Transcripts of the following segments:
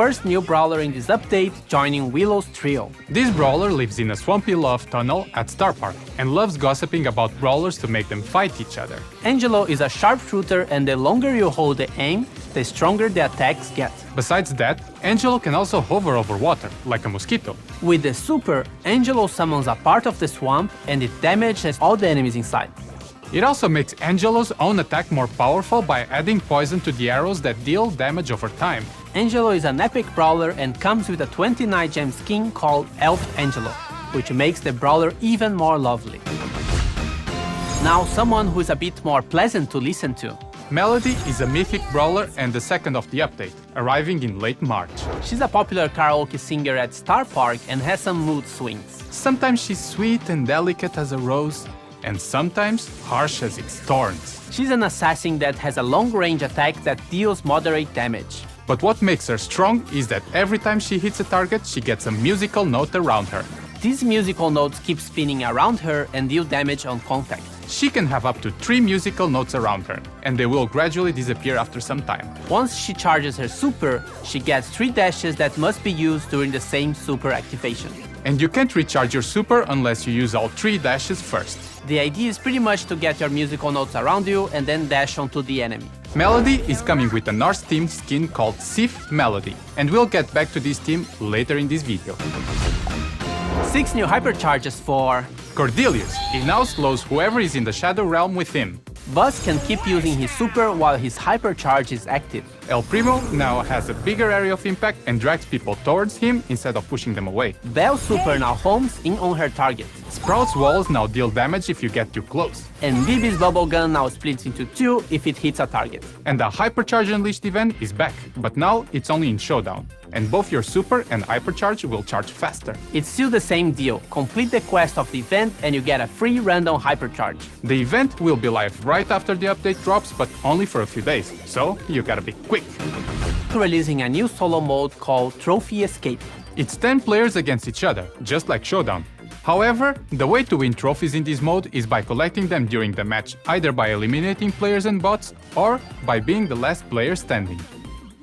first new brawler in this update, joining Willow's trio. This brawler lives in a swampy love tunnel at Star Park and loves gossiping about brawlers to make them fight each other. Angelo is a sharpshooter, and the longer you hold the aim, the stronger the attacks get. Besides that, Angelo can also hover over water, like a mosquito. With the super, Angelo summons a part of the swamp and it damages all the enemies inside. It also makes Angelo's own attack more powerful by adding poison to the arrows that deal damage over time. Angelo is an epic brawler and comes with a 29-gem skin called Elf Angelo, which makes the brawler even more lovely. Now someone who is a bit more pleasant to listen to. Melody is a mythic brawler and the second of the update, arriving in late March. She's a popular karaoke singer at Star Park and has some mood swings. Sometimes she's sweet and delicate as a rose, and sometimes harsh as its thorns. She's an assassin that has a long-range attack that deals moderate damage. But what makes her strong is that every time she hits a target, she gets a musical note around her. These musical notes keep spinning around her and deal damage on contact. She can have up to 3 musical notes around her, and they will gradually disappear after some time. Once she charges her super, she gets 3 dashes that must be used during the same super activation. And you can't recharge your super unless you use all 3 dashes first. The idea is pretty much to get your musical notes around you and then dash onto the enemy. Melody is coming with a Norse-themed skin called Sif Melody, and we'll get back to this theme later in this video. 6 new hypercharges for Cordelius. He now slows whoever is in the Shadow Realm with him. Buzz can keep using his super while his hypercharge is active. El Primo now has a bigger area of impact and drags people towards him instead of pushing them away. Belle's super now homes in on her target. Sprout's walls now deal damage if you get too close. And Bibi's bubble gun now splits into 2 if it hits a target. And the Hypercharge Unleashed event is back, but now it's only in Showdown. And both your super and hypercharge will charge faster. It's still the same deal. Complete the quest of the event and you get a free random hypercharge. The event will be live right after the update drops, but only for a few days, so you gotta be quick. Releasing a new solo mode called Trophy Escape. It's 10 players against each other, just like Showdown. However, the way to win trophies in this mode is by collecting them during the match, either by eliminating players and bots, or by being the last player standing.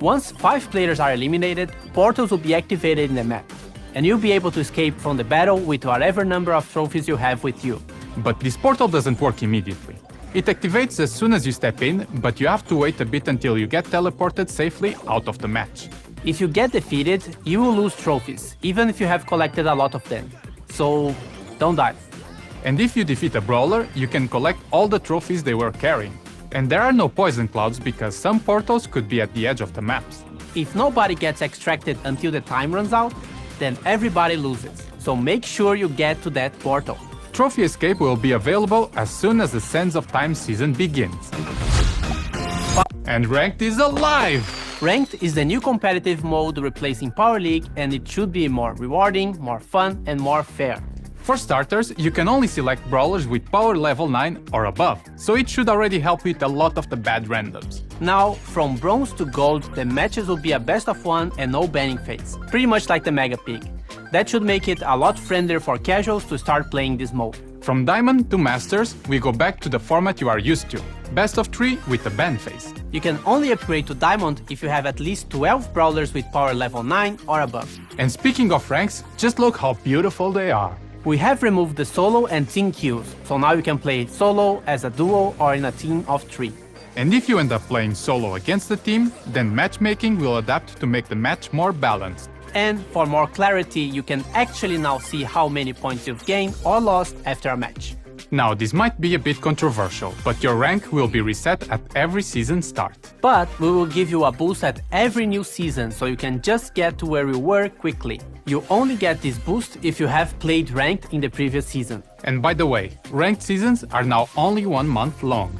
Once 5 players are eliminated, portals will be activated in the map, and you'll be able to escape from the battle with whatever number of trophies you have with you. But this portal doesn't work immediately. It activates as soon as you step in, but you have to wait a bit until you get teleported safely out of the match. If you get defeated, you will lose trophies, even if you have collected a lot of them. So, don't die. And if you defeat a brawler, you can collect all the trophies they were carrying. And there are no poison clouds because some portals could be at the edge of the maps. If nobody gets extracted until the time runs out, then everybody loses. So make sure you get to that portal. Trophy Escape will be available as soon as the Sands of Time season begins. And Ranked is alive! Ranked is the new competitive mode replacing Power League, and it should be more rewarding, more fun, and more fair. For starters, you can only select brawlers with power level 9 or above, so it should already help with a lot of the bad randoms. Now, from bronze to gold, the matches will be a best of 1 and no banning phase, pretty much like the Mega Pig. That should make it a lot friendlier for casuals to start playing this mode. From Diamond to Masters, we go back to the format you are used to, best of 3 with the ban phase. You can only upgrade to Diamond if you have at least 12 brawlers with power level 9 or above. And speaking of ranks, just look how beautiful they are. We have removed the solo and team queues, so now you can play solo, as a duo, or in a team of 3. And if you end up playing solo against the team, then matchmaking will adapt to make the match more balanced. And for more clarity, you can actually now see how many points you've gained or lost after a match. Now, this might be a bit controversial, but your rank will be reset at every season start. But we will give you a boost at every new season, so you can just get to where you were quickly. You only get this boost if you have played Ranked in the previous season. And by the way, Ranked seasons are now only 1 month long.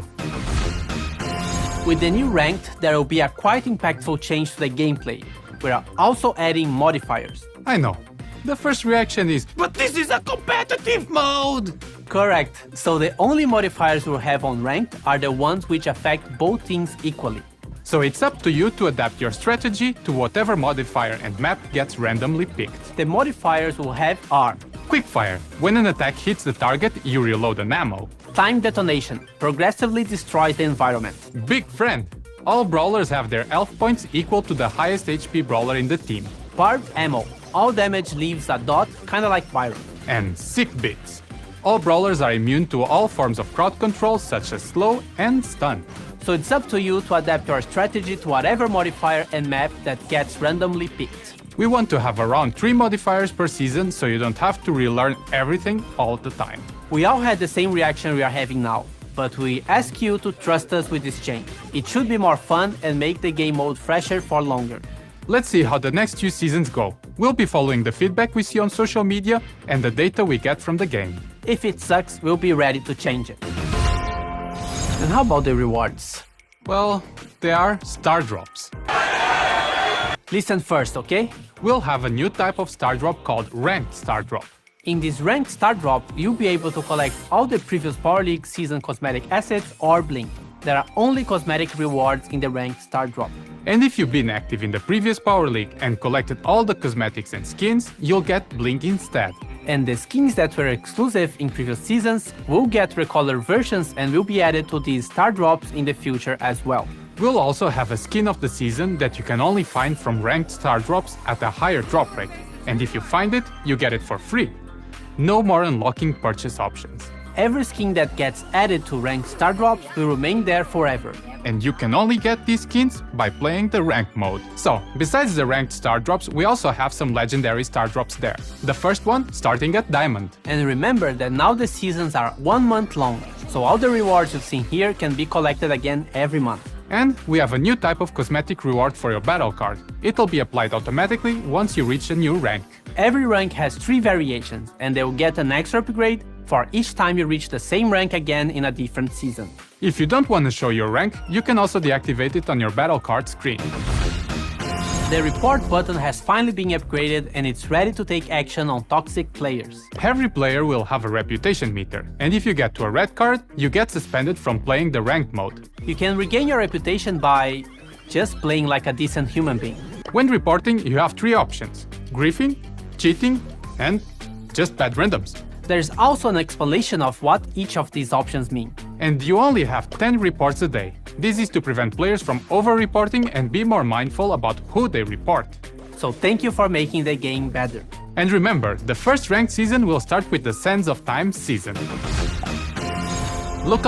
With the new Ranked, there will be a quite impactful change to the gameplay. We are also adding modifiers. I know. The first reaction is, but this is a competitive mode! Correct. So the only modifiers we'll have on Ranked are the ones which affect both teams equally. So it's up to you to adapt your strategy to whatever modifier and map gets randomly picked. The modifiers we'll have are Quickfire. When an attack hits the target, you reload an ammo. Time Detonation. Progressively destroys the environment. Big Friend. All brawlers have their health points equal to the highest HP brawler in the team. Barbed ammo. All damage leaves a dot, kinda like Byron. And sick bits. All brawlers are immune to all forms of crowd control such as slow and stun. So it's up to you to adapt your strategy to whatever modifier and map that gets randomly picked. We want to have around 3 modifiers per season so you don't have to relearn everything all the time. We all had the same reaction we are having now, but we ask you to trust us with this change. It should be more fun and make the game mode fresher for longer. Let's see how the next few seasons go. We'll be following the feedback we see on social media and the data we get from the game. If it sucks, we'll be ready to change it. And how about the rewards? Well, they are star drops. Listen first, okay? We'll have a new type of star drop called ranked star drop. In this ranked star drop, you'll be able to collect all the previous Power League season cosmetic assets or bling. There are only cosmetic rewards in the ranked star drop. And if you've been active in the previous Power League and collected all the cosmetics and skins, you'll get bling instead. And the skins that were exclusive in previous seasons will get recolored versions and will be added to these star drops in the future as well. We'll also have a skin of the season that you can only find from ranked star drops at a higher drop rate. And if you find it, you get it for free. No more unlocking purchase options. Every skin that gets added to ranked star drops will remain there forever. And you can only get these skins by playing the ranked mode. So, besides the ranked star drops, we also have some legendary star drops there. The first one starting at Diamond. And remember that now the seasons are 1 month long, so all the rewards you've seen here can be collected again every month. And we have a new type of cosmetic reward for your battle card. It'll be applied automatically once you reach a new rank. Every rank has 3 variations, and they will get an extra upgrade for each time you reach the same rank again in a different season. If you don't want to show your rank, you can also deactivate it on your battle card screen. The report button has finally been upgraded and it's ready to take action on toxic players. Every player will have a reputation meter, and if you get to a red card, you get suspended from playing the ranked mode. You can regain your reputation by just playing like a decent human being. When reporting, you have 3 options: griefing, cheating, and just bad randoms. There's also an explanation of what each of these options mean. And you only have 10 reports a day. This is to prevent players from over-reporting and be more mindful about who they report. So thank you for making the game better. And remember, the first ranked season will start with the Sands of Time season. Look out